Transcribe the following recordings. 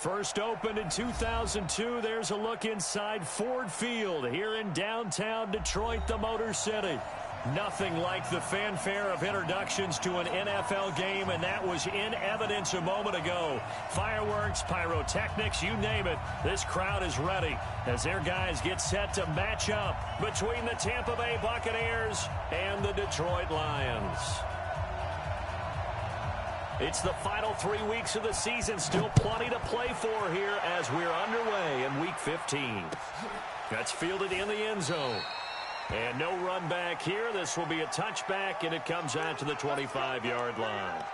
First opened in 2002. There's a look inside Ford Field here in downtown Detroit, the Motor City. Nothing like the fanfare of introductions to an NFL game, and that was in evidence a moment ago. Fireworks, pyrotechnics, you name it. This crowd is ready as their guys get set to match up between the Tampa Bay Buccaneers and the Detroit Lions. It's the final 3 weeks of the season. Still plenty to play for here as we're underway in Week 15. That's fielded in the end zone. And no run back here. This will be a touchback, and it comes out to the 25-yard line.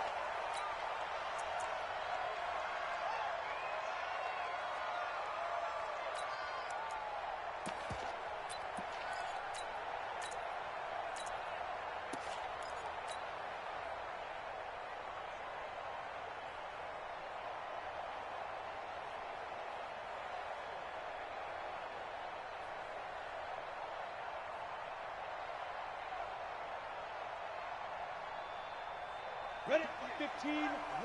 Ready? 15,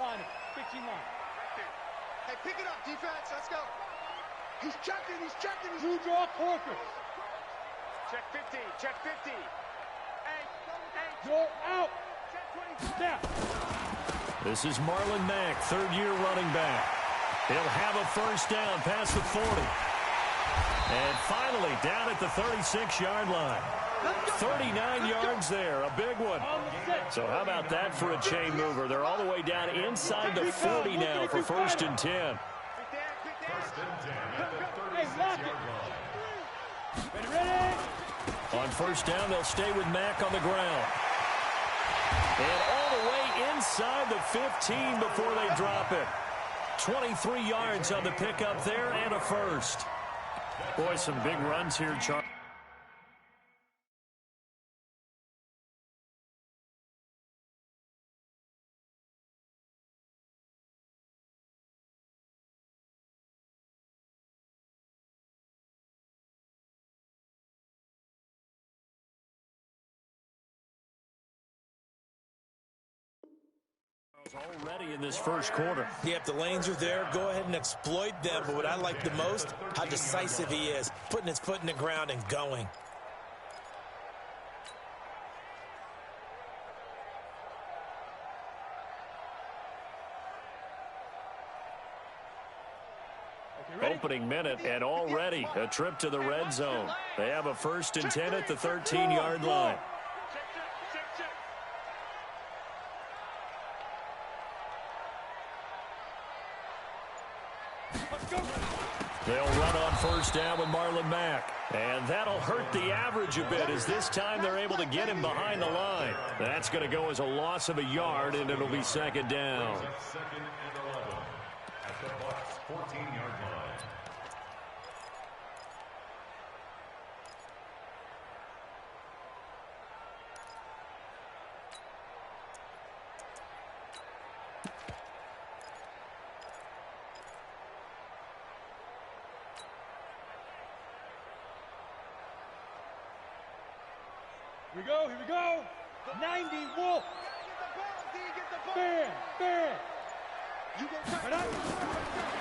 line it. 15 line. Hey, pick it up, defense. Let's go. He's checking. He's checking. Two draw Corpus. Check 50. Check 50. Hey. Go out. Check 20. Snap. This is Marlon Mack, third-year running back. He'll have a first down past the 40. And finally, down at the 36-yard line. 39 yards there, a big one. So how about that for a chain mover? They're all the way down inside the 40 now for first and 10. Ready? On first down, they'll stay with Mack on the ground. And all the way inside the 15 before they drop it. 23 yards on the pickup there and a first. Boy, some big runs here, Charlie. Already in this first quarter. Yeah, if the lanes are there, go ahead and exploit them. But what I like the most, how decisive he is, putting his foot in the ground and going. Opening minute, and already a trip to the red zone. They have a first and 10 at the 13-yard line. They'll run on first down with Marlon Mack. And that'll hurt the average a bit as this time they're able to get him behind the line. That's going to go as a loss of a yard, and it'll be second down. Second and 11 at the Bucs' 14-yard line. Here we go. 90, Wolf. Bam, bam.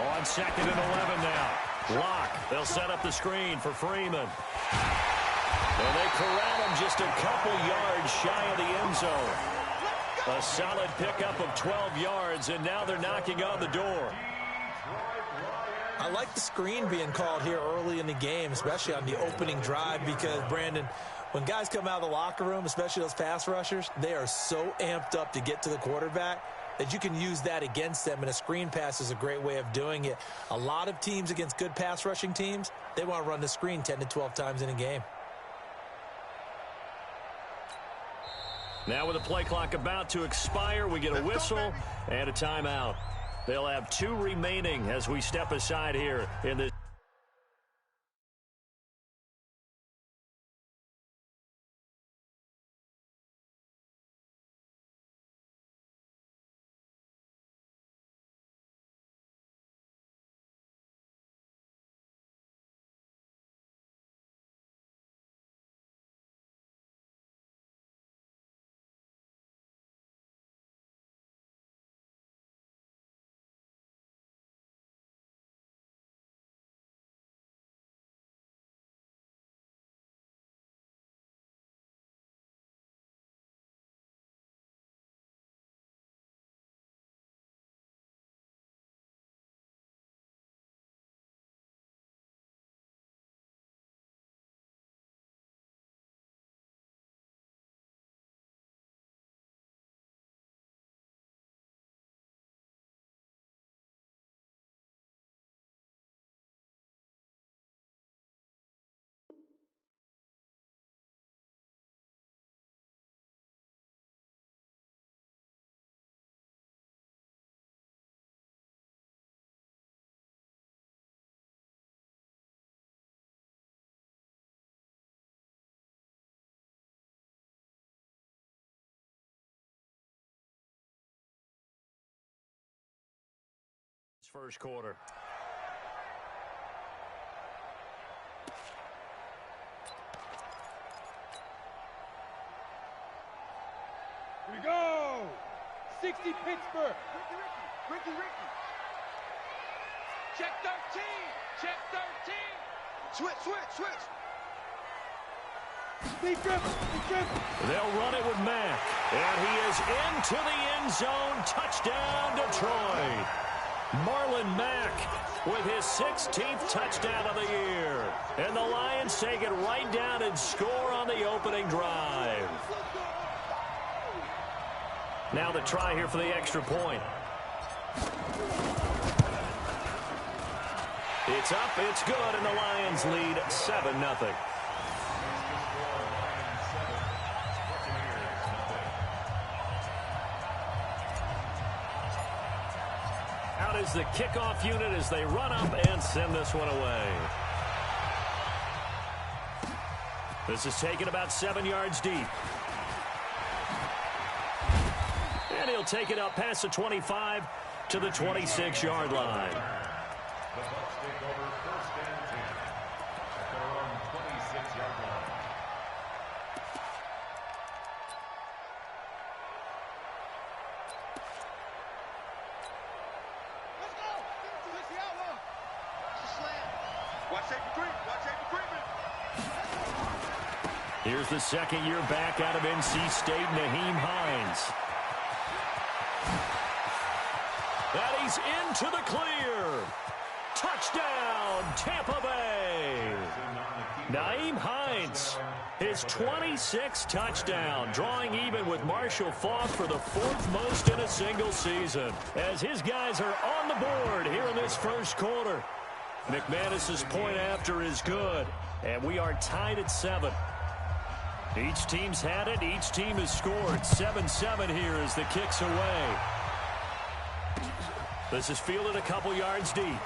On second and 11 now. Lock. They'll set up the screen for Freeman. And they corral him just a couple yards shy of the end zone. A solid pickup of 12 yards, and now they're knocking on the door. I like the screen being called here early in the game, especially on the opening drive, because, Brandon, when guys come out of the locker room, especially those pass rushers, they are so amped up to get to the quarterback that you can use that against them, and a screen pass is a great way of doing it. A lot of teams against good pass rushing teams, they want to run the screen 10 to 12 times in a game. Now with the play clock about to expire, we get a whistle and a timeout. They'll have 2 remaining as we step aside here in this. first quarter. Here we go. 60 Pittsburgh. Ricky. Check 13. Check 13. Switch. Deep dribble. They'll run it with Mack. And he is into the end zone. Touchdown, Detroit. Marlon Mack with his 16th touchdown of the year. And the Lions take it right down and score on the opening drive. Now the try here for the extra point. It's up, it's good, and the Lions lead 7-0. Out is the kickoff unit as they run up and send this one away. This is taken about 7 yards deep. And he'll take it up past the 25 to the 26-yard line. The Bucs take over first and 10 at their own 26-yard line. Let's go. Switch the outlaw. Slam. Watch safety creep. Here's the second-year back out of NC State, Nyheim Hines. And he's into the clear. Touchdown, Tampa Bay. Nyheim Hines, his 26th touchdown, drawing even with Marshall Faulk for the 4th most in a single season. As his guys are on the board here in this first quarter. McManus's point after is good, and we are tied at 7. Each team's had it. Each team has scored. 7-7 here as the kick's away. This is fielded a couple yards deep. And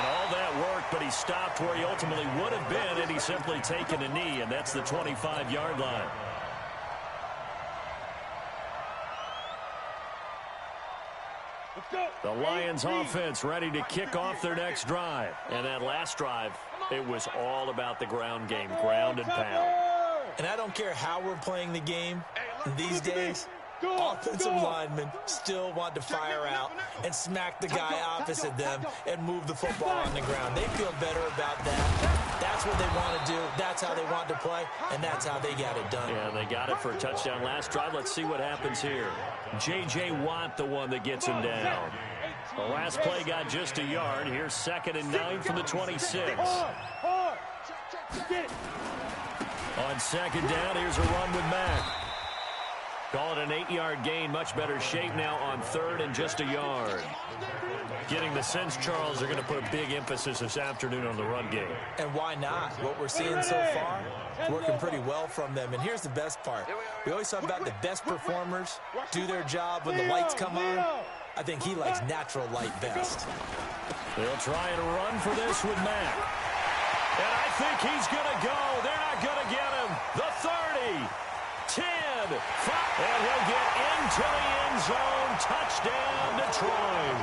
all that work, but he stopped where he ultimately would have been, and he's simply taken a knee, and that's the 25-yard line. The Lions offense ready to kick off their next drive. And that last drive, it was all about the ground game, ground and pound. And I don't care how we're playing the game these days, offensive linemen still want to fire out and smack the guy opposite them and move the football on the ground. They feel better about that. That's what they want to do. That's how they want to play, and that's how they got it done. Yeah, they got it for a touchdown last drive. Let's see what happens here. J.J. Watt, the one that gets him down. The last play got just a yard. Here's 2nd and 9 from the 26. On second down, here's a run with Mack. Call it an 8-yard gain. Much better shape now on 3rd and just a yard. Getting the sense, Charles, they're going to put a big emphasis this afternoon on the run game. And why not? What we're seeing so far is working pretty well from them. And here's the best part. We always talk about the best performers do their job when the lights come on. I think he likes natural light best. They'll try and run for this with Mack. And I think he's going to go. They're not going to get him. The 30. 10, 5, and he'll get into the end zone. Touchdown, Detroit.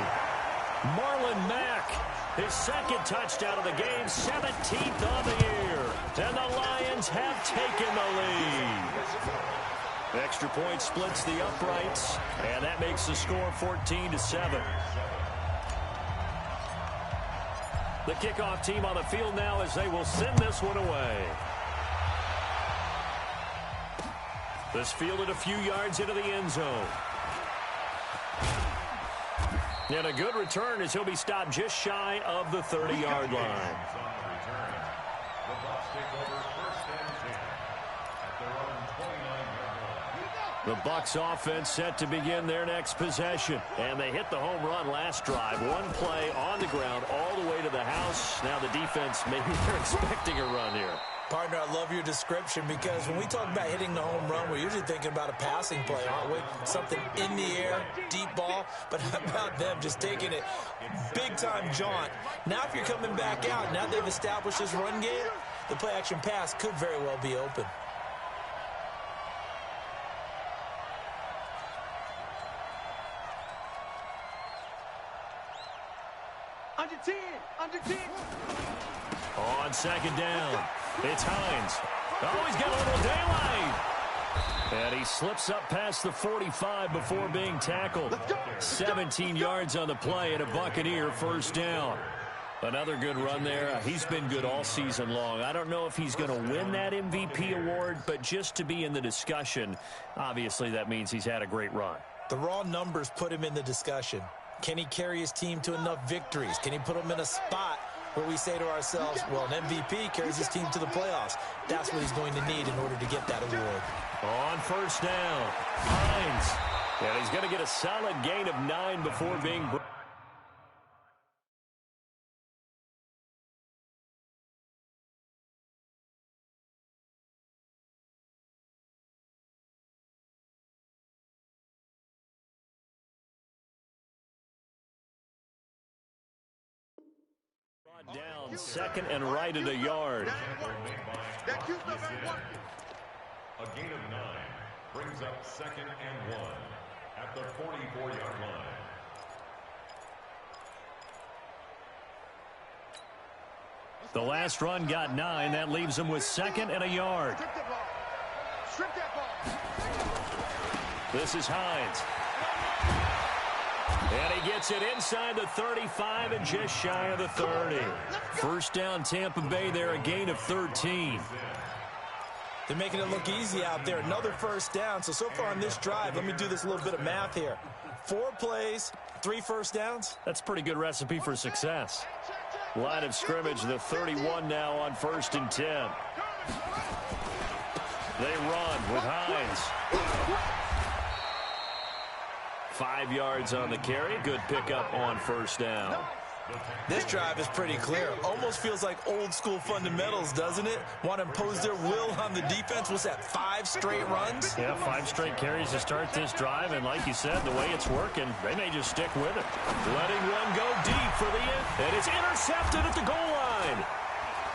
Marlon Mack, his 2nd touchdown of the game, 17th on the year. And the Lions have taken the lead. Extra point splits the uprights, and that makes the score 14-7. The kickoff team on the field now as they will send this one away. This fielded a few yards into the end zone. And a good return as he'll be stopped just shy of the 30-yard line. The Bucs take over first and 10 at their own 29-yard line. The Bucs offense set to begin their next possession. And they hit the home run last drive. One play on the ground all the way to the house. Now the defense, maybe they're expecting a run here. Partner, I love your description because when we talk about hitting the home run, we're usually thinking about a passing play, aren't we? Something in the air, deep ball. But how about them just taking it big-time jaunt? Now if you're coming back out, now they've established this run game, the play-action pass could very well be open. Under 10. Under 10. On second down, it's Hines. Oh, he's got a little daylight. And he slips up past the 45 before being tackled. 17 yards on the play and a Buccaneer first down. Another good run there. He's been good all season long. I don't know if he's going to win that MVP award, but just to be in the discussion, obviously that means he's had a great run. The raw numbers put him in the discussion. Can he carry his team to enough victories? Can he put them in a spot where we say to ourselves, well, an MVP carries his team to the playoffs. That's what he's going to need in order to get that award. On first down, Hines. And he's going to get a solid gain of 9 before being... Down, second and right at a yard. A gain of 9 brings up second and 1 at the 44-yard line. The last run got 9. That leaves him with second and a yard. Strip that ball. This is Hines. And he gets it inside the 35 and just shy of the 30. First down, Tampa Bay there, a gain of 13. They're making it look easy out there. Another first down. So far on this drive, let me do this little bit of math here. 4 plays, 3 first downs. That's a pretty good recipe for success. Line of scrimmage, the 31 now on first and 10. They run with Hines. 5 yards on the carry. Good pickup on first down. This drive is pretty clear. Almost feels like old school fundamentals, doesn't it? Want to impose their will on the defense. What's that, 5 straight runs? Yeah, 5 straight carries to start this drive. And like you said, the way it's working, they may just stick with it. Letting one go deep for the end. And it's intercepted at the goal line.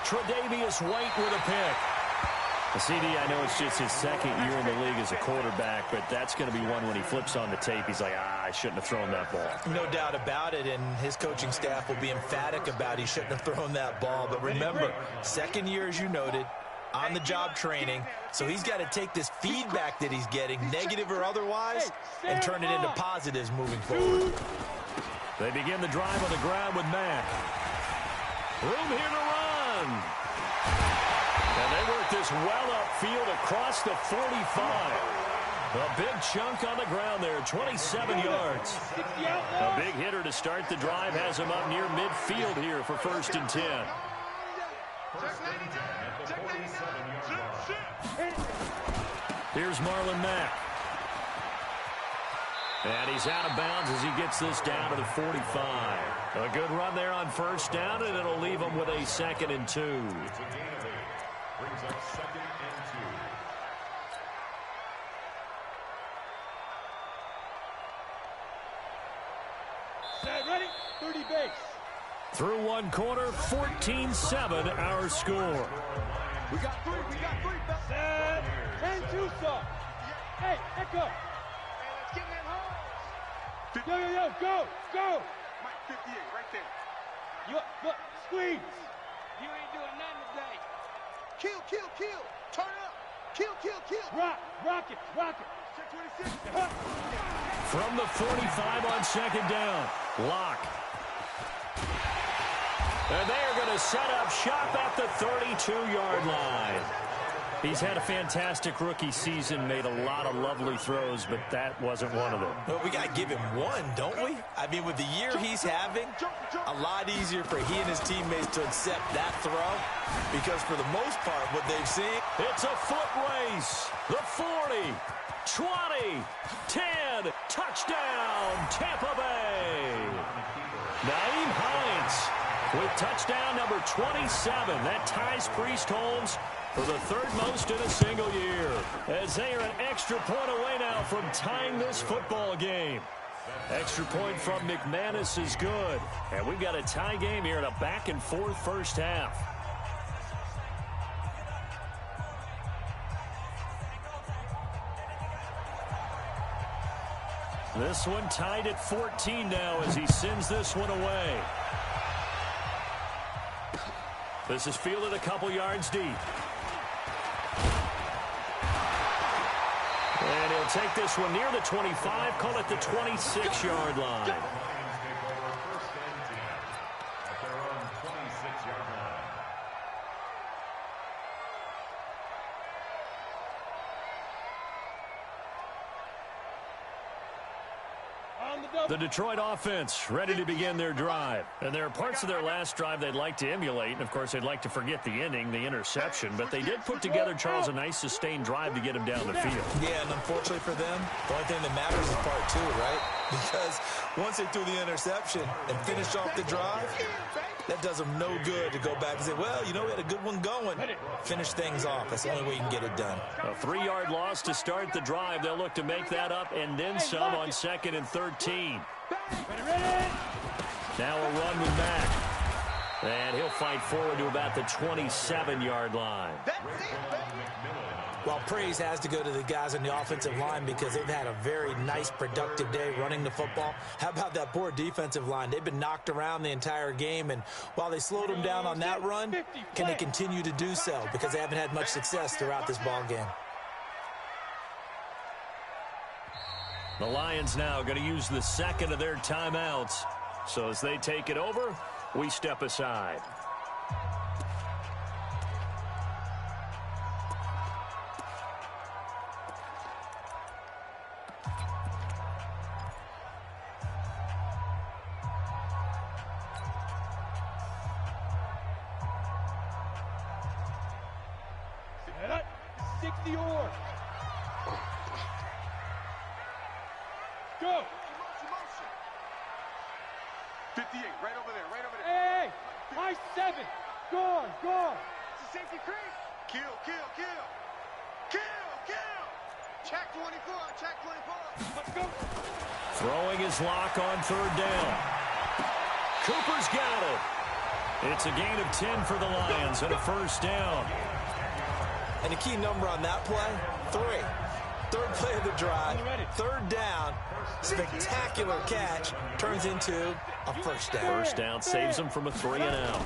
Tre'Davious White with a pick. CD, I know it's just his second year in the league as a quarterback, but that's going to be one when he flips on the tape. He's like, I shouldn't have thrown that ball. No doubt about it, and his coaching staff will be emphatic about he shouldn't have thrown that ball. But remember, second year, as you noted, on-the-job training, so he's got to take this feedback that he's getting, negative or otherwise, and turn it into positives moving forward. They begin the drive on the ground with Mack. Room here to run. And they work this well upfield across the 45. A big chunk on the ground there, 27 yards. A big hitter to start the drive has him up near midfield here for first and 10. Here's Marlon Mack. And he's out of bounds as he gets this down to the 45. A good run there on first down, and it'll leave him with a second and 2. Brings up second and 2. Set, ready? 30 base. Through one quarter, 14-7 our score. We got 3. We got 3. Set. And 2 stop. Hey, echo. Hey, let's get in that hole. Yo, go, go. Mike, 58, right there. Look, squeeze. You ain't doing nothing today. Kill. Turn up. Kill. Rock it. Check 26. From the 45 on second down, Locke. And they are going to set up shop at the 32-yard line. He's had a fantastic rookie season, made a lot of lovely throws, but that wasn't one of them. Well, we got to give him one, don't we? I mean, with the year he's having, a lot easier for he and his teammates to accept that throw because for the most part, what they've seen. It's a foot race. The 40, 20, 10, touchdown, Tampa Bay. Nyheim Hines with touchdown number 27. That ties Priest Holmes for the 3rd most in a single year, as they are an extra point away now from tying this football game. Extra point from McManus is good, and we've got a tie game here in a back-and-forth first half. This one tied at 14 now as he sends this one away. This is fielded a couple yards deep. And he'll take this one near the 25, call it the 26-yard line. The Detroit offense ready to begin their drive. And there are parts of their last drive they'd like to emulate. And, of course, they'd like to forget the ending, the interception. But they did put together, Charles, a nice sustained drive to get him down the field. Yeah, and unfortunately for them, the only thing that matters is part two, right? Because once they threw the interception and finished off the drive, that does them no good to go back and say, well, you know, we had a good one going. Finish things off. That's the only way you can get it done. A 3-yard loss to start the drive. They'll look to make that up and then some on 2nd and 13. Now a run with Mack. And he'll fight forward to about the 27-yard line. Well, praise has to go to the guys on the offensive line because they've had a very nice, productive day running the football. How about that poor defensive line? They've been knocked around the entire game, and while they slowed them down on that run, can they continue to do so? Because they haven't had much success throughout this ball game. The Lions now going to use the second of their timeouts. So as they take it over, we step aside. Go! 58, right over there, right over there. Hey, my 7. Gone. It's a safety creep. Kill. Check 24. Let's go. Throwing his lock on 3rd down. Cooper's got it. It's a gain of 10 for the Lions and a 1st down. And the key number on that play, 3. 3rd play of the drive, 3rd down, spectacular catch, turns into a 1st down. 1st down saves them from a 3-and-out.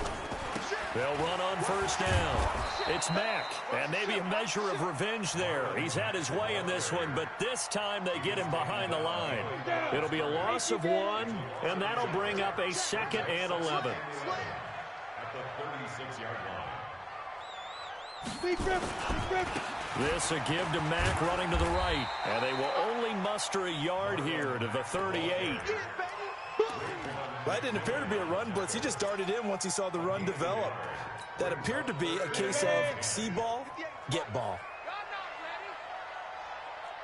They'll run on 1st down. It's Mack, and maybe a measure of revenge there. He's had his way in this one, but this time they get him behind the line. It'll be a loss of 1, and that'll bring up a 2nd and 11. At the 36-yard line. Big rip. This a give to Mack running to the right. And they will only muster a yard here to the 38. That didn't appear to be a run blitz. He just darted in once he saw the run develop. That appeared to be a case of see ball, get ball.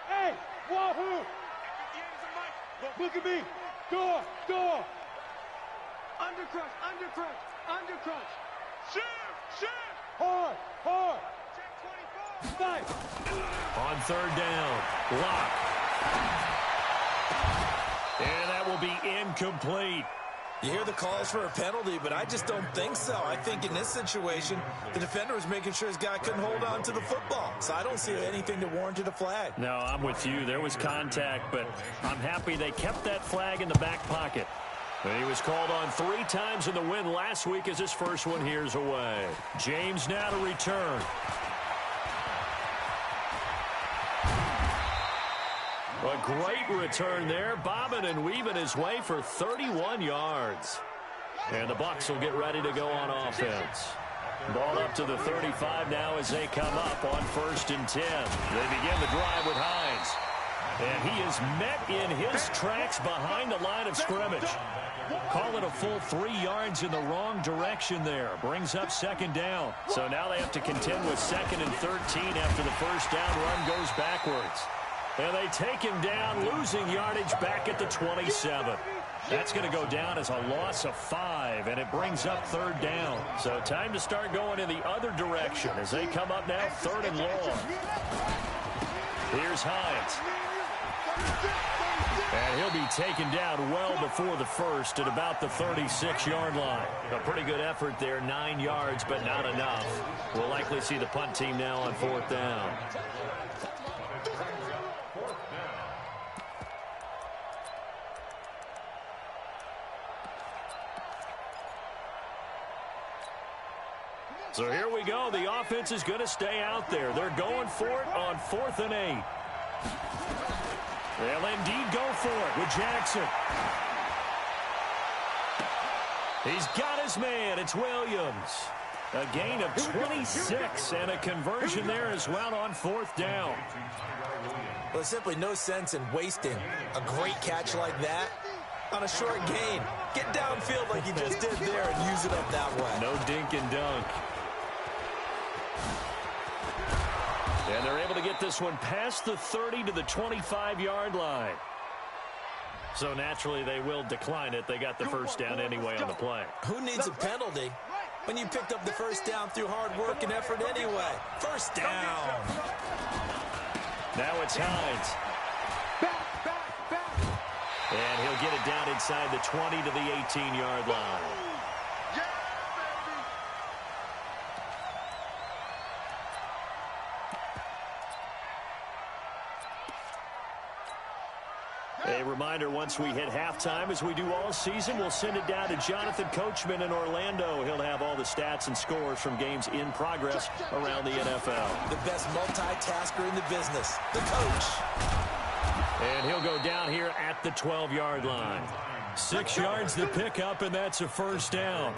Hey, wahoo! Look at me. Door. Undercrush. Shift. Hard. Check 24. 5. On 3rd down, Lock. And that will be incomplete. You hear the calls for a penalty, but I just don't think so. I think in this situation, the defender was making sure his guy couldn't hold on to the football. So I don't see anything that warranted a flag. No, I'm with you. There was contact, but I'm happy they kept that flag in the back pocket. And he was called on 3 times in the win last week as his first one here's away. James now to return. A great return there, bobbing and weaving his way for 31 yards. And the Bucs will get ready to go on offense. Ball up to the 35 now as they come up on 1st and 10. They begin the drive with Hines. And he is met in his tracks behind the line of scrimmage. Call it a full 3 yards in the wrong direction there. Brings up 2nd down. So now they have to contend with 2nd and 13 after the 1st down run goes backwards. And they take him down, losing yardage back at the 27. That's going to go down as a loss of 5, and it brings up 3rd down. So time to start going in the other direction as they come up now 3rd and long. Here's Hines. And he'll be taken down well before the 1st at about the 36-yard line. A pretty good effort there, 9 yards, but not enough. We'll likely see the punt team now on 4th down. So here we go. The offense is going to stay out there. They're going for it on 4th and 8. They'll indeed go for it with Jackson. He's got his man. It's Williams. A gain of 26 and a conversion there as well on 4th down. Well, there's simply no sense in wasting a great catch like that on a short gain. Get downfield like you just did there and use it up that way. No dink and dunk. And they're able to get this one past the 30 to the 25-yard line. So naturally they will decline it. They got the first down anyway on the play. Who needs a penalty when you picked up the first down through hard work and effort anyway? First down. Now it's Hines. And he'll get it down inside the 20 to the 18-yard line. A reminder, once we hit halftime, as we do all season, we'll send it down to Jonathan Coachman in Orlando. He'll have all the stats and scores from games in progress around the NFL. The best multitasker in the business, the coach. And he'll go down here at the 12-yard line. 6 yards to pick up, and that's a first down.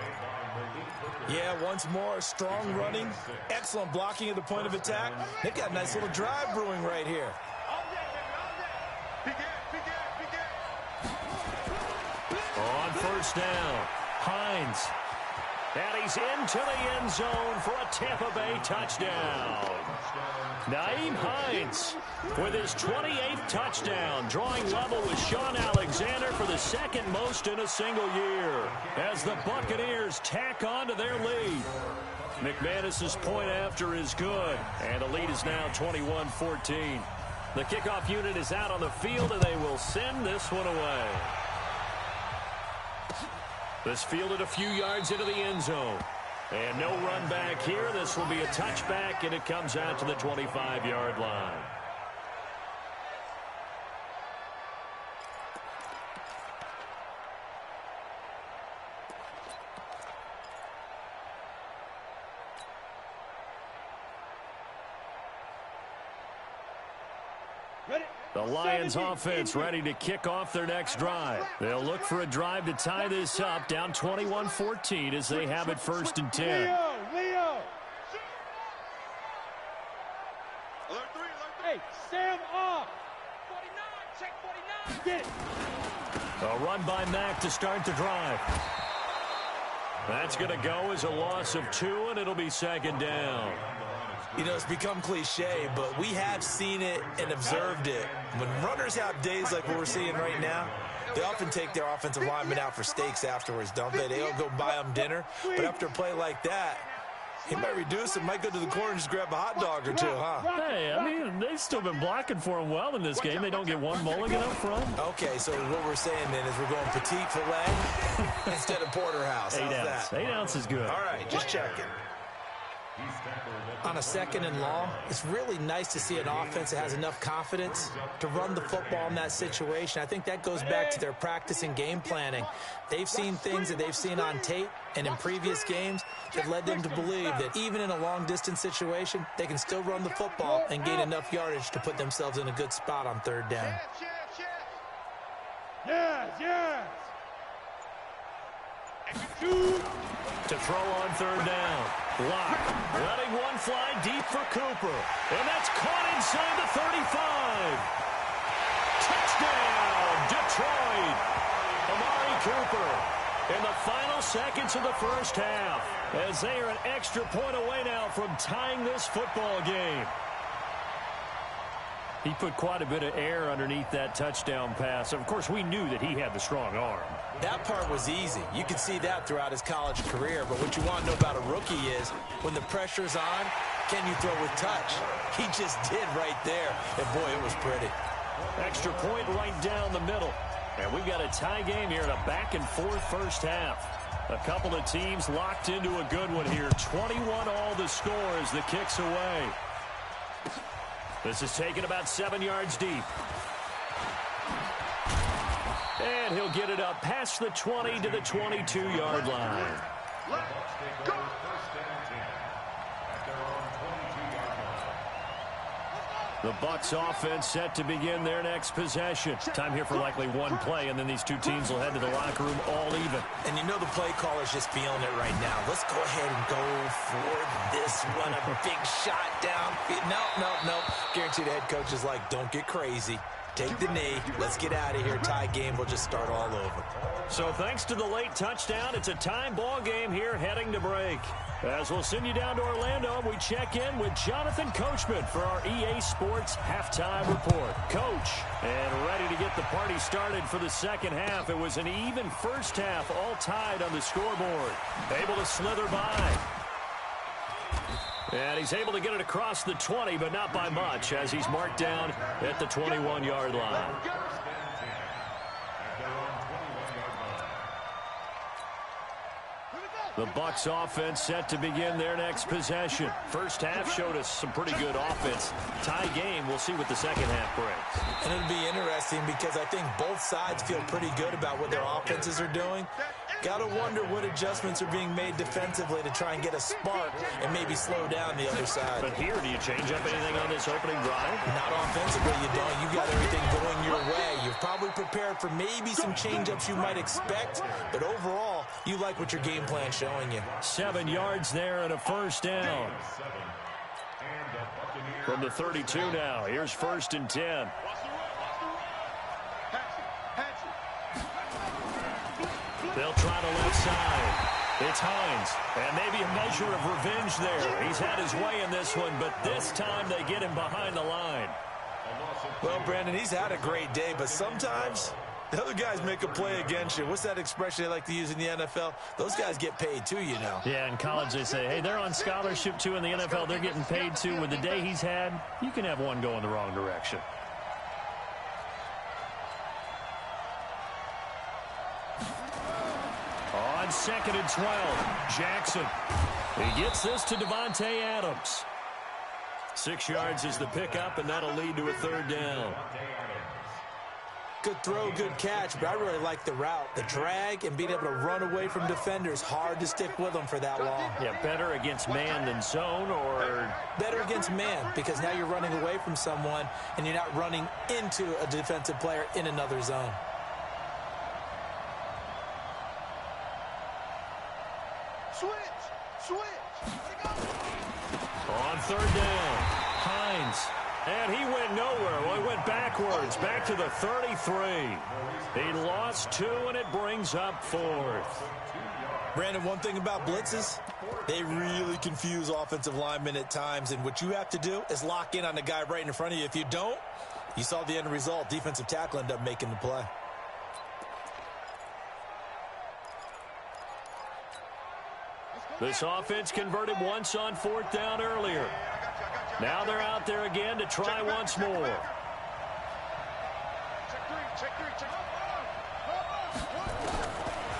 Yeah, once more, strong running, excellent blocking at the point of attack. They've got a nice little drive brewing right here. On first down, Hines. And he's into the end zone for a Tampa Bay touchdown. Nyheim Hines with his 28th touchdown, drawing level with Sean Alexander for the second most in a single year, as the Buccaneers tack on to their lead. McManus's point after is good, and the lead is now 21-14. The kickoff unit is out on the field, and they will send this one away. This fielded a few yards into the end zone. And no run back here. This will be a touchback, and it comes out to the 25-yard line. The Lions offense ready to kick off their next drive. They'll look for a drive to tie this up, down 21-14 as they have it 1st and 10. Leo! Hey, Sam off! 49, check 49. Get it! A run by Mack to start the drive. That's going to go as a loss of 2, and it'll be 2nd down. You know, it's become cliche, but we have seen it and observed it. When runners have days like what we're seeing right now, they often take their offensive linemen out for steaks afterwards, don't they? They all go buy them dinner. But after a play like that, he might reduce it, might go to the corner and just grab a hot dog or two, huh? Hey, I mean, they've still been blocking for him well in this game. They don't get one mulligan up front. Okay, so what we're saying then is we're going petite filet instead of porterhouse. 8 ounce. 8 ounce is good. All right, just checking. On a 2nd and long, it's really nice to see an offense that has enough confidence to run the football in that situation. I think that goes back to their practice and game planning. They've seen things that they've seen on tape and in previous games that led them to believe that even in a long-distance situation, they can still run the football and gain enough yardage to put themselves in a good spot on 3rd down. Yes! To throw on 3rd down. Lock, letting one fly deep for Cooper. And that's caught inside the 35. Touchdown, Detroit. Amari Cooper in the final seconds of the first half, as they are an extra point away now from tying this football game. He put quite a bit of air underneath that touchdown pass. Of course, we knew that he had the strong arm. That part was easy. You could see that throughout his college career. But what you want to know about a rookie is when the pressure's on, can you throw with touch? He just did right there. And, boy, it was pretty. Extra point right down the middle. And we've got a tie game here in a back-and-forth first half. A couple of teams locked into a good one here. 21 all the score as the kick's away. This is taken about 7 yards deep. And he'll get it up past the 20 to the 22-yard line. The Bucs offense set to begin their next possession. Time here for likely one play, and then these two teams will head to the locker room all even. And you know the play caller's just feeling it right now. Let's go ahead and go for this one. A big shot down. No. Guaranteed the head coach is like, don't get crazy. Take the knee. Let's get out of here. Tie game will just start all over. So thanks to the late touchdown, it's a time ball game here heading to break. As we'll send you down to Orlando, we check in with Jonathan Coachman for our EA Sports Halftime Report. Coach, and ready to get the party started for the second half. It was an even first half, all tied on the scoreboard. Able to slither by. And he's able to get it across the 20, but not by much, as he's marked down at the 21-yard line. The Bucs offense set to begin their next possession. First half showed us some pretty good offense. Tie game, we'll see what the second half brings. And it'll be interesting because I think both sides feel pretty good about what their offenses are doing. Got to wonder what adjustments are being made defensively to try and get a spark and maybe slow down the other side. But here, do you change up anything on this opening drive? Not offensively, you don't. You got everything going your way. You've probably prepared for maybe some change-ups you might expect, but overall, you like what your game plan's showing you. 7 yards there and a first down. From the 32 now, here's 1st and 10. They'll try to left side. It's Hines, and maybe a measure of revenge there. He's had his way in this one, but this time they get him behind the line. Well, Brandon, he's had a great day, but sometimes the other guys make a play against you. What's that expression they like to use in the NFL? Those guys get paid too, you know. Yeah, in college they say, hey, they're on scholarship too. In the NFL, they're getting paid too. With the day he's had, you can have one go in the wrong direction. On 2nd and 12, Jackson. He gets this to Devontae Adams. 6 yards is the pickup, and that'll lead to a 3rd down. Good throw, good catch, but I really like the route. The drag and being able to run away from defenders, hard to stick with them for that long. Yeah, better against man than zone, or? Better against man, because now you're running away from someone, and you're not running into a defensive player in another zone. Switch. On 3rd down, Hines. And he went nowhere. Well, he went backwards, back to the 33. He lost 2, and it brings up 4th. Brandon, one thing about blitzes, they really confuse offensive linemen at times, and what you have to do is lock in on the guy right in front of you. If you don't, you saw the end result. Defensive tackle ended up making the play. This offense converted once on 4th down earlier. Now they're out there again to try once more.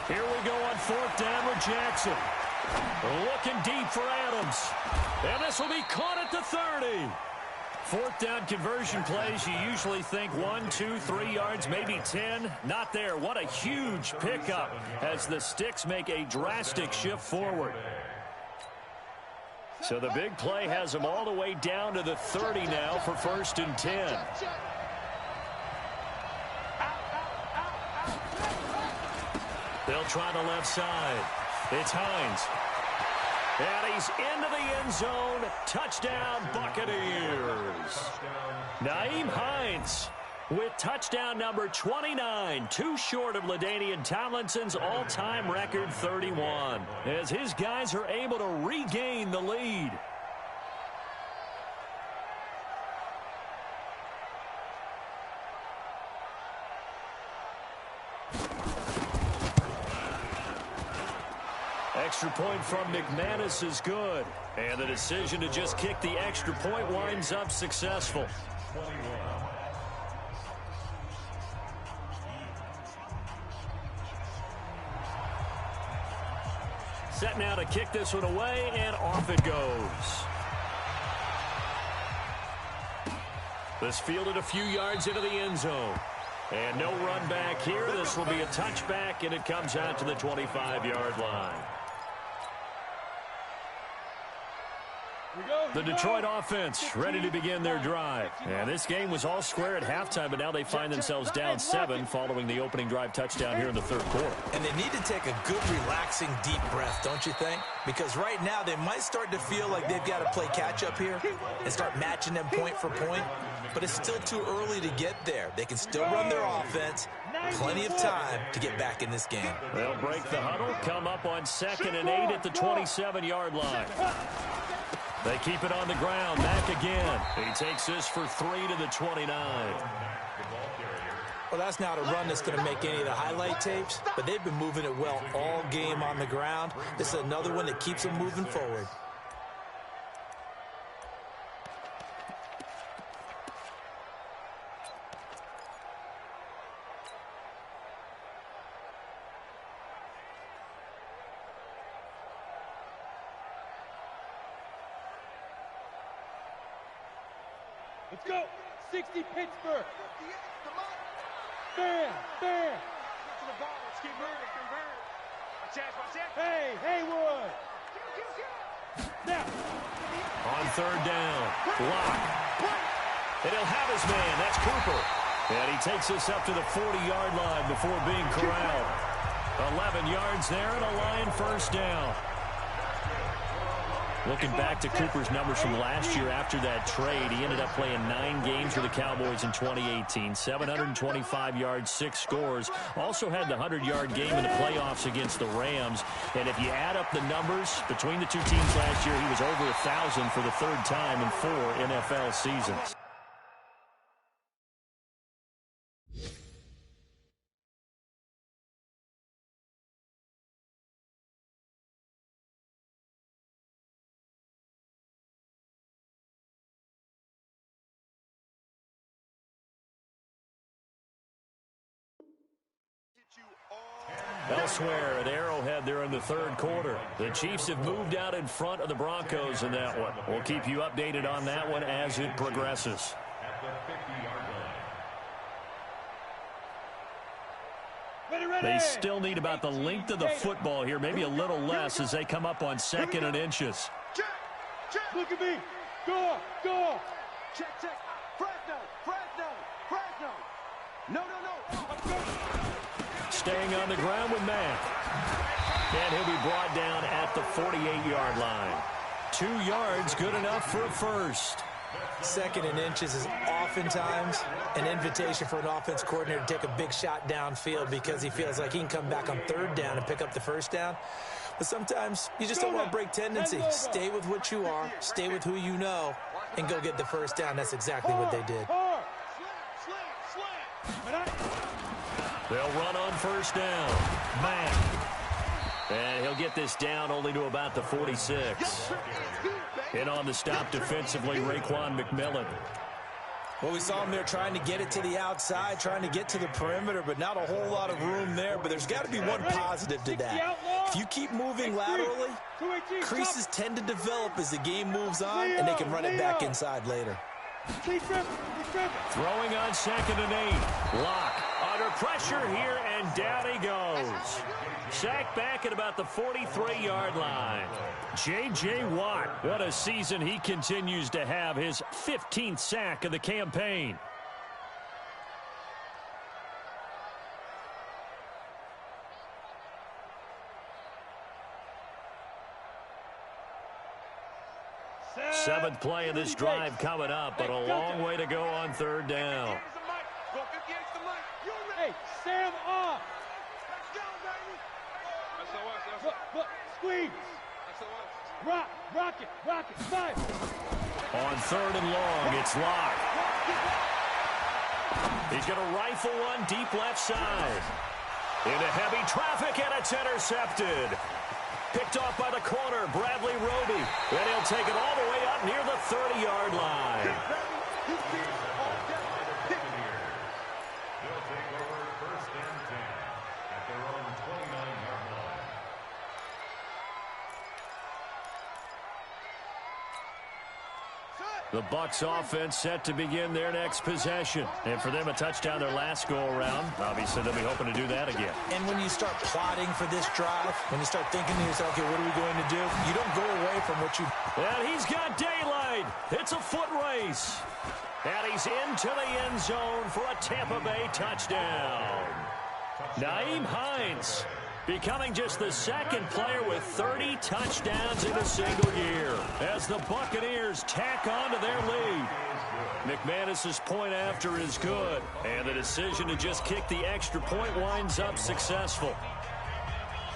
Here we go on 4th down with Jackson. Looking deep for Adams. And this will be caught at the 30. 4th down conversion plays, you usually think 1, 2, 3 yards, maybe 10. Not there. What a huge pickup as the sticks make a drastic shift forward. So the big play has them all the way down to the 30 now for 1st and 10. They'll try the left side. It's Hines. And he's into the end zone. Touchdown, Buccaneers. Nyheim Hines with touchdown number 29, too short of LaDainian Tomlinson's all-time record 31, as his guys are able to regain the lead. Extra point from McManus is good. And the decision to just kick the extra point winds up successful. Set now to kick this one away, and off it goes. This fielded a few yards into the end zone. And no run back here. This will be a touchback, and it comes out to the 25-yard line. The Detroit offense ready to begin their drive. And this game was all square at halftime, but now they find themselves down 7 following the opening drive touchdown here in the third quarter. And they need to take a good, relaxing, deep breath, don't you think? Because right now they might start to feel like they've got to play catch-up here and start matching them point for point. But it's still too early to get there. They can still run their offense. Plenty of time to get back in this game. They'll break the huddle, come up on 2nd and 8 at the 27-yard line. They keep it on the ground. Mack again. He takes this for 3 to the 29. Well, that's not a run that's going to make any of the highlight tapes, but they've been moving it well all game on the ground. This is another one that keeps them moving forward. Let's go. 60 Pittsburgh. Bam, bam. To the ball. Let's keep moving. Convert. Watch out. Hey, Haywood. Now. On 3rd down. Block. And he'll have his man. That's Cooper. And he takes us up to the 40-yard line before being corralled. 11 yards there and a Lion first down. Looking back to Cooper's numbers from last year after that trade, he ended up playing 9 games for the Cowboys in 2018. 725 yards, 6 scores. Also had the 100-yard game in the playoffs against the Rams. And if you add up the numbers between the two teams last year, he was over 1,000 for the 3rd time in 4 NFL seasons. Elsewhere at Arrowhead, they're in the 3rd quarter. The Chiefs have moved out in front of the Broncos in that one. We'll keep you updated on that one as it progresses. They still need about the length of the football here, maybe a little less as they come up on 2nd and inches. Look at me. Go. Check. Fresno. No. Staying on the ground with Mack. And he'll be brought down at the 48-yard line. 2 yards, good enough for a first. 2nd and inches is oftentimes an invitation for an offense coordinator to take a big shot downfield because he feels like he can come back on 3rd down and pick up the first down. But sometimes you just don't want to break tendency. Stay with what you are, stay with who you know, and go get the first down. That's exactly what they did. They'll run on 1st down. Mack. And he'll get this down only to about the 46. In on the stop defensively, Raekwon McMillan. Well, we saw him there trying to get it to the outside, trying to get to the perimeter, but not a whole lot of room there. But there's got to be one positive to that. If you keep moving laterally, creases tend to develop as the game moves on, and they can run it back inside later. Throwing on 2nd and 8. Lock under pressure here, and down he goes. Sacked back at about the 43-yard line. J.J. Watt, what a season he continues to have, his 15th sack of the campaign. Seventh play of this drive coming up, but a long way to go on 3rd down. Hey, Sam off. Squeeze. Rock it. 5. On 3rd and long, it's Locke. He's going to rifle one deep left side. Into heavy traffic, and it's intercepted. Picked off by the corner, Bradley Roby. And he'll take it all the way up near the 30-yard line. They'll take over 1st and 10 at their own 29-yard line. The Bucs offense set to begin their next possession. And for them, a touchdown their last go-around. Obviously, they'll be hoping to do that again. And when you start plotting for this drive, when you start thinking to yourself, okay, what are we going to do? You don't go away from what you... And he's got daylight. It's a foot race. And he's into the end zone for a Tampa Bay touchdown. Nyheim Hines becoming just the second player with 30 touchdowns in a single year as the Buccaneers tack on to their lead. McManus's point after is good, and the decision to just kick the extra point winds up successful.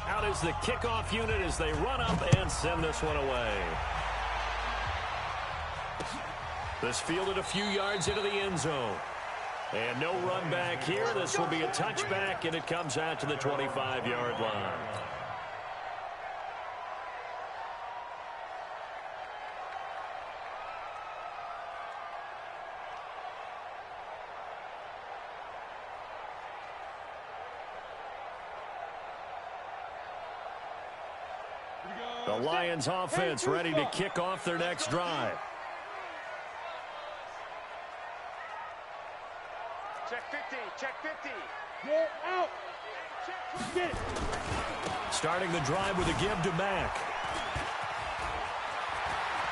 Out is the kickoff unit as they run up and send this one away. This fielded a few yards into the end zone. And no run back here. This will be a touchback, and it comes out to the 25-yard line. The Lions offense ready to kick off their next drive. Check 50, check 50. Get out. Get it. Starting the drive with a give to Mack.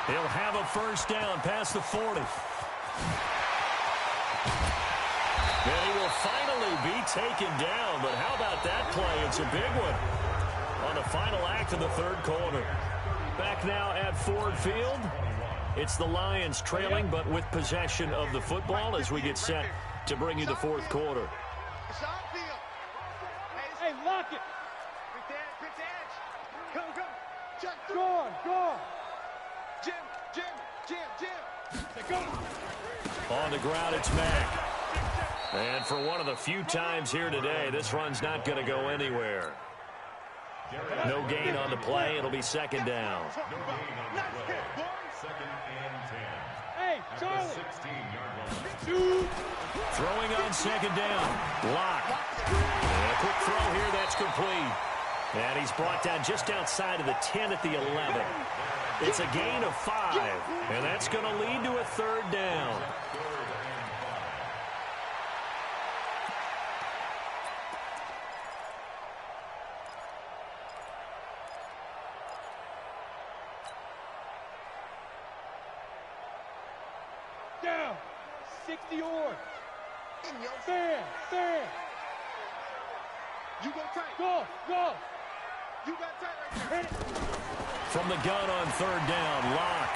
He'll have a first down past the 40. And he will finally be taken down, but how about that play? It's a big one on the final act of the third quarter. Back now at Ford Field. It's the Lions trailing, but with possession of the football as we get set to bring you the fourth quarter. It's on field. Hey, lock it. Quick dance. Come, come. Check. Go on, go on. Jim. Go. On the ground, it's Mack. And for one of the few times here today, this run's not going to go anywhere. No gain on the play. It'll be second down. Second and 10. Hey, Charlie. 16-yard line. Throwing on second down. Lock. And a quick throw here. That's complete. And he's brought down just outside of the 10 at the 11. It's a gain of 5. And that's going to lead to a third down. Down. 60 yards. In your Stand. You go tight. Go. You got tight right there. Hit it. From the gun on third down, Lock.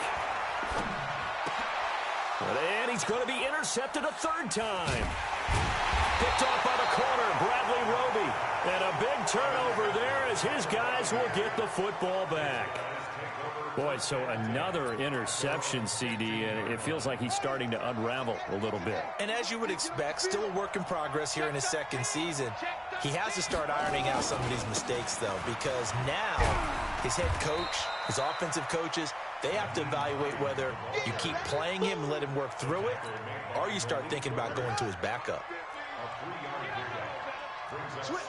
And he's going to be intercepted a third time. Picked off by the corner, Bradley Roby. And a big turnover there as his guys will get the football back. Boy, so another interception, CD, and it feels like he's starting to unravel a little bit. And as you would expect, still a work in progress here in his second season. He has to start ironing out some of these mistakes, though, because now his head coach, his offensive coaches, they have to evaluate whether you keep playing him and let him work through it, or you start thinking about going to his backup. Switch.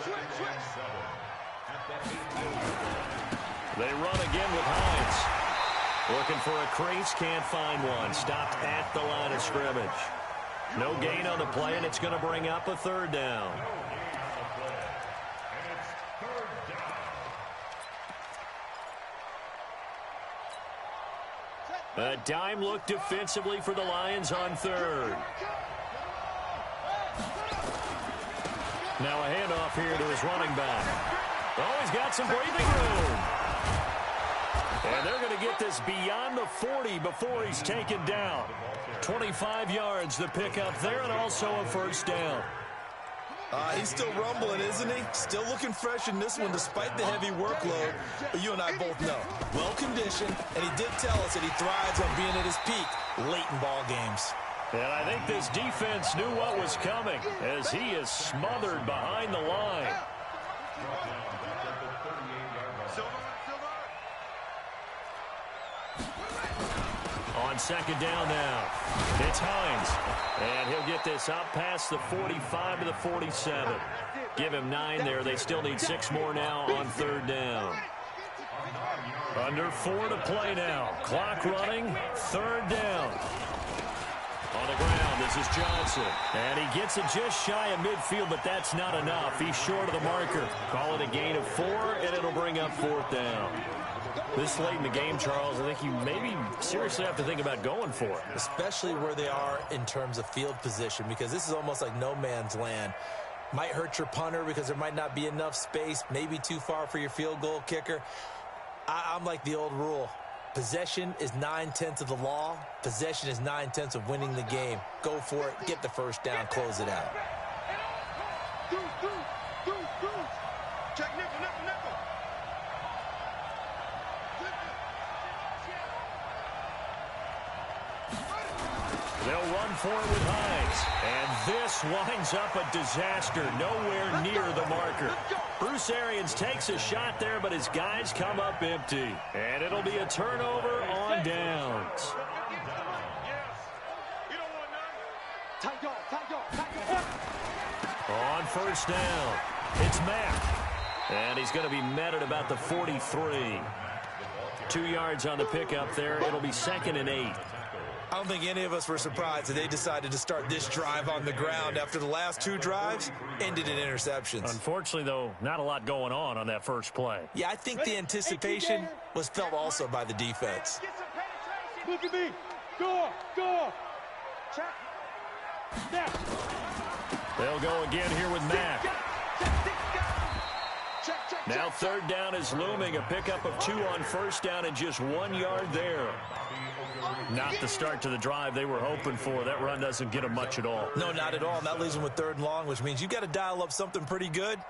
They run again with Hines. Looking for a crease, can't find one. Stopped at the line of scrimmage. No gain on the play, and it's going to bring up a third down. A dime look defensively for the Lions on third. Now a handoff here to his running back. Oh, he's got some breathing room. And they're going to get this beyond the 40 before he's taken down. 25 yards the pickup there, and also a first down. He's still rumbling, isn't he? Still looking fresh in this one despite the heavy workload. But you and I both know, well-conditioned, and he did tell us that he thrives on being at his peak late in ball games. And I think this defense knew what was coming as he is smothered behind the line. On second down now, it's Hines. And he'll get this up past the 45 to the 47. Give him 9 there. They still need 6 more now on third down. Under 4 to play now. Clock running, third down. On the ground, this is Johnson. And he gets it just shy of midfield, but that's not enough. He's short of the marker. Call it a gain of 4, and it'll bring up 4th down. This late in the game, Charles, I think you maybe seriously have to think about going for it. Especially where they are in terms of field position, because this is almost like no man's land. Might hurt your punter because there might not be enough space, maybe too far for your field goal kicker. I'm like the old rule. Possession is 9/10 of the law. Possession is 9/10 of winning the game. Go for it. Get the first down. Close it out. Check nickel. They'll run for it with Hines. And this winds up a disaster. Nowhere near the marker. Bruce Arians takes a shot there, but his guys come up empty. And it'll be a turnover on downs. On first down, it's Mack. And he's going to be met at about the 43. 2 yards on the pickup there. It'll be 2nd and 8. I don't think any of us were surprised that they decided to start this drive on the ground after the last 2 drives ended in interceptions. Unfortunately, though, not a lot going on that first play. Yeah, I think the anticipation was felt also by the defense. Look at me. Go. Check. Snap. They'll go again here with Mack. Now 3rd down is looming. A pickup of 2 on first down and just 1 yard there. Not the start to the drive they were hoping for. That run doesn't get them much at all. No, not at all. And that leaves them with 3rd and long, which means you've got to dial up something pretty good.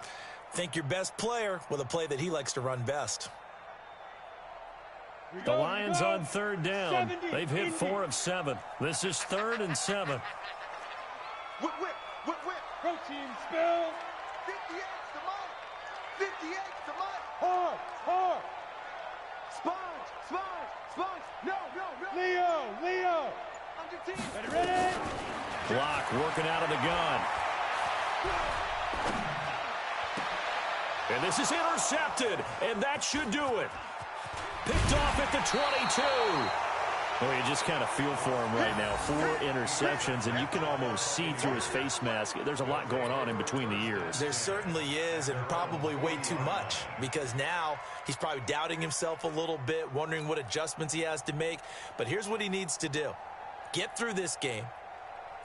Think your best player with a play that he likes to run best. The Lions on 3rd down. They've hit 4 of 7. This is 3rd and 7. Whip. Protein spill. 58's the money. 58's the money. Hard. Sponge. No. Leo. Under team. Ready? Block working out of the gun. And this is intercepted, and that should do it. Picked off at the 22. Well, you just kind of feel for him right now. 4 interceptions, and you can almost see through his face mask. There's a lot going on in between the ears. There certainly is, and probably way too much, because now he's probably doubting himself a little bit, wondering what adjustments he has to make. But here's what he needs to do. Get through this game,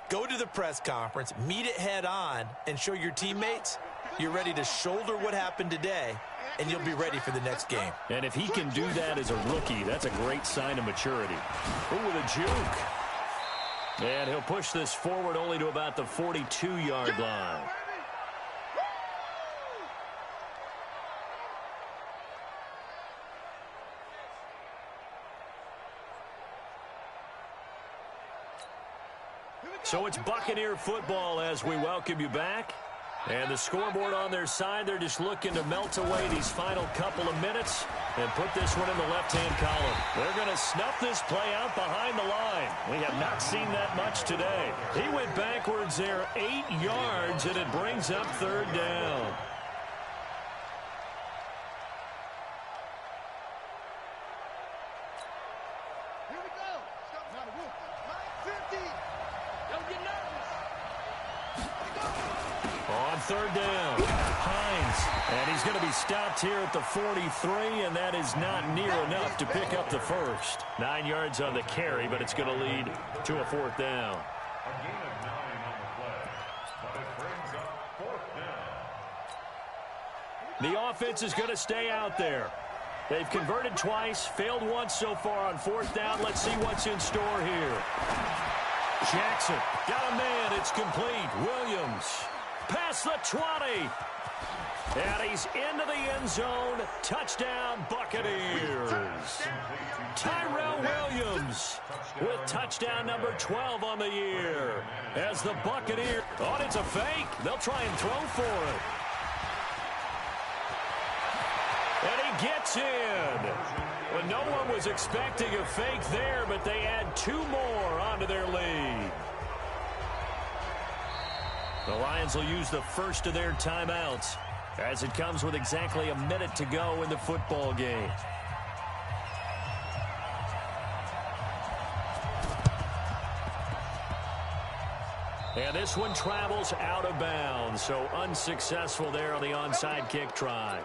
go to the press conference, meet it head on, and show your teammates you're ready to shoulder what happened today, and you'll be ready for the next game. And if he can do that as a rookie, that's a great sign of maturity. Ooh, with a juke. And he'll push this forward only to about the 42-yard line. So it's Buccaneer football as we welcome you back. And the scoreboard on their side, they're just looking to melt away these final couple of minutes and put this one in the left-hand column. They're going to snuff this play out behind the line. We have not seen that much today. He went backwards there 8 yards, and it brings up 3rd down. Here we go. Line 50. Don't get nervous. On 3rd down, Hines, and he's going to be stopped here at the 43, and that is not near enough to pick up the first. 9 yards on the carry, but it's going to lead to a 4th down. A gain of 9 on the play, but it brings up 4th down. The offense is going to stay out there. They've converted twice, failed once so far on 4th down. Let's see what's in store here. Jackson got a man. It's complete. Williams past the 20. And he's into the end zone. Touchdown, Buccaneers. Tyrell Williams with touchdown number 12 on the year. As the Buccaneers, oh, it's a fake. They'll try and throw for it. And he gets in. Well, no one was expecting a fake there, but they add 2 more onto their lead. The Lions will use the first of their timeouts as it comes with exactly a minute to go in the football game. And this one travels out of bounds, so unsuccessful there on the onside kick try.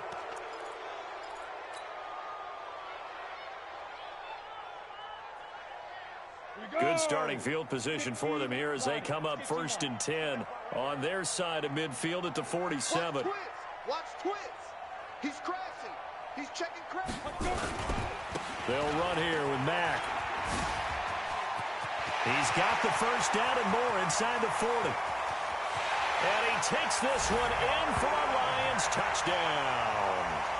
Good starting field position for them here as they come up 1st and 10 on their side of midfield at the 47. Watch twist. He's crashing. He's checking crash. They'll run here with Mack. He's got the first down and more inside the 40. And he takes this one in for a Lions touchdown.